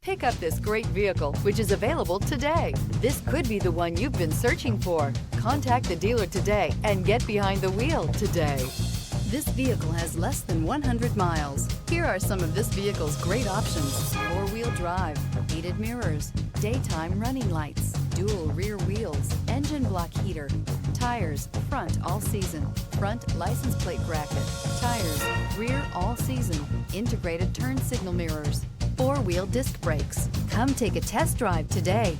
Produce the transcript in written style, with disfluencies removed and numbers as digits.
Pick up this great vehicle, which is available today. This could be the one you've been searching for. Contact the dealer today and get behind the wheel today. This vehicle has less than 100 miles. Here are some of this vehicle's great options: four-wheel drive, heated mirrors, daytime running lights, dual rear wheels, engine block heater, tires, front all season, front license plate bracket, tires, rear all season, integrated turn signal mirrors, four-wheel disc brakes. Come take a test drive today.